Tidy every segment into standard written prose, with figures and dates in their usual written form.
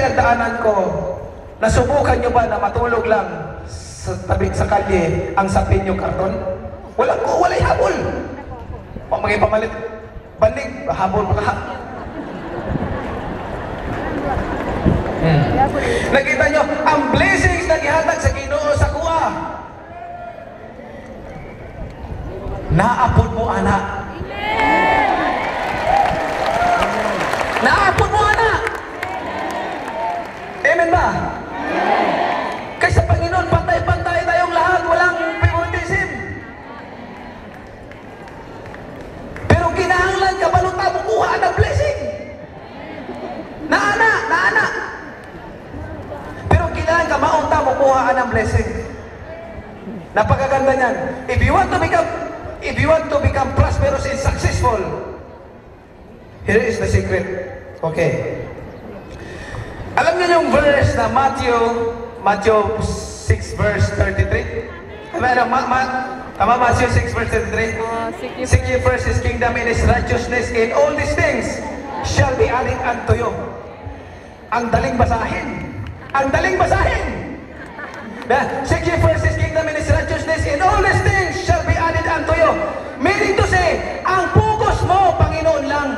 pinagdaanan ko, nasubukan nyo ba na matulog lang sa tabi sa kalye ang sapin yung karton? Wala'y habol. Pag magipamalit, balik, habol pa ka. Nakita nyo, ang blessings na gihatag sa Ginoo sa kuha. Naapod mo, anak. Naapod mo, anak. Amen ba? Kaya sa Panginoon, pantay-pantay tayong lahat, walang favoritism. Pero kinahanglan ka, baluta mo kuha ng blessing. Naana. Pero kinahanglan ka, maunta mo kuha ng blessing. Napakaganda niyan. If you want to become prosperous and successful, here is the secret. Okay. Alam niyo yung verse na Matthew 6 verse 33? Tama, Matthew 6 verse 33? Seek ye first His kingdom and His righteousness, and all these things shall be added unto you. Ang daling basahin. Seek ye first His kingdom and His righteousness, and all these things shall be added unto you. Meaning to say, ang focus mo, Panginoon lang.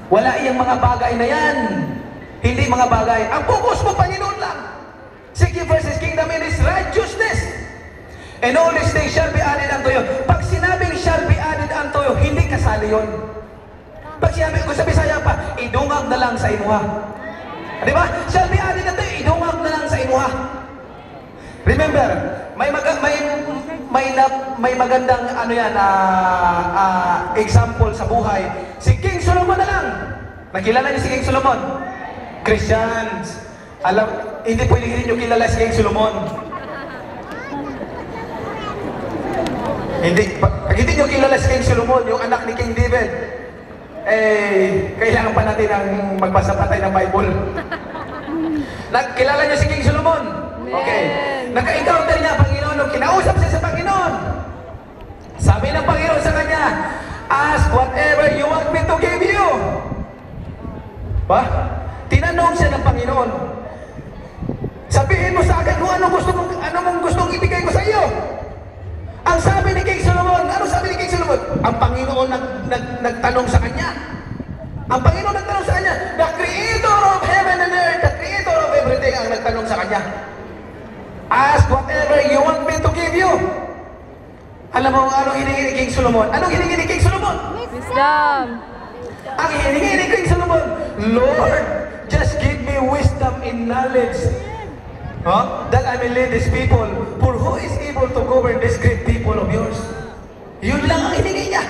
Wala iyang mga bagay na yan. Hindi mga bagay. Ang focus mo, Panginoon lang. Seek ye first His kingdom and His righteousness, and all these things shall be added unto you. Pag sinabing shall be added unto you, hindi kasali yun. Pag sinabi ko sa Bisaya pa, idungag na lang sa imuha. Di ba? Shall be added unto you, idungag na lang sa imuha. Remember, may magandang example sa buhay. Si King Solomon na lang. Nakilala niyo si King Solomon? Christians, hindi pwedeng hindi nyo kilala si King Solomon. Pag hindi nyo kilala si King Solomon, yung anak ni King David, kailangan pa natin ang magbasa pa tayo ng Bible. Nakilala niyo si King Solomon? Okay. Naka-encounter niya Panginoon nung kinausap siya sa Panginoon. Sabi ng Panginoon sa kanya, ask whatever you want me to give you. Ba? Tinanong siya ng Panginoon. Sabihin mo sa akin kung ano mong gustong ibigay ko sa iyo. Ang sabi ni King Solomon, ano sabi ni King Solomon? Ang Panginoon nagtanong sa kanya. Ang Panginoon nagtanong sa kanya. The Creator of heaven and earth, the Creator of everything ang nagtanong sa kanya. Ask whatever you want me to give you. Alam mo anong hiningi ni King Solomon? Anong hiningi ni King Solomon? Wisdom. Ang hiningi ni King Solomon, Lord, just give me wisdom and knowledge, that I may lead these people. For who is able to govern this great people of yours? Yun lang ang hiningi niya.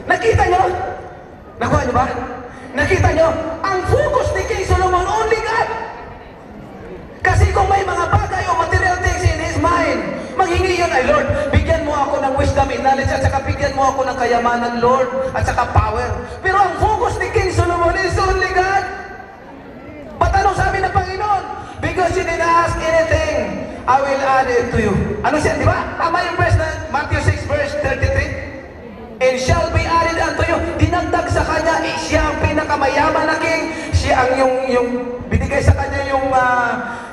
Nakita niyo? Nakuha niyo ba? Nakita niyo? Ang focus ni King Solomon, only God. Kasi kung may mga bagay o material things in his mind, maghingi yun ay, Lord, bigyan mo ako ng wisdom and knowledge, at saka bigyan mo ako ng kayamanan, Lord, at saka power. Pero ang focus ni King Solomon is only God. Patanong sabi ng Panginoon, because you didn't ask anything, I will add it to you. Ano siya, di ba? Tama yung verse na Matthew 6 verse 33. And shall be added unto you. Dinagdag sa kanya, siya ang pinakamayaman na king. Siya ang yung binigay sa kanya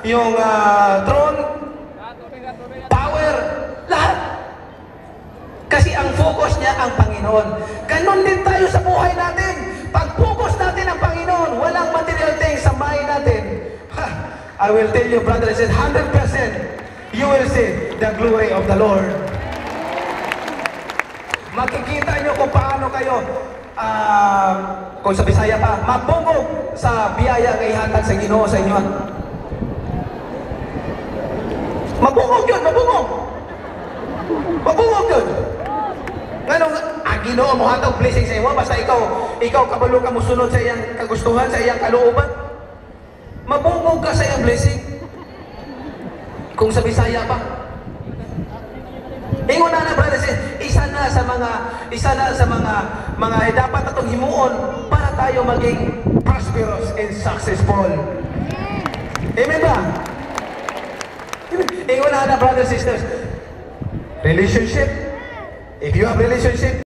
yung throne, power, lahat. Kasi ang focus niya ang Panginoon. Ganon din tayo sa buhay natin. Pag focus natin ang Panginoon, walang material things sa mind natin. I will tell you, brother, I said 100%, you will see the glory of the Lord. Makikita nyo kung paano kayo, kung sa Bisaya pa, mabungog sa biyaya na ihatag sa Ginoo sa inyo. Mabungog yun, mabungog. Mabungog yun. Ganong, Ginoo mo hatag blessing sa iyo, basta ikaw kabalo ka mo sunod sa iyang kagustuhan, sa iyang kalooban. Mabungog ka sa iyang blessing. Kung sa Bisaya pa. Ingon na brother, isa na sa mga dapat atong himuon para tayo maging prosperous and successful. Amen ba? Ingon na brothers, sisters. Relationship. If you have relationship,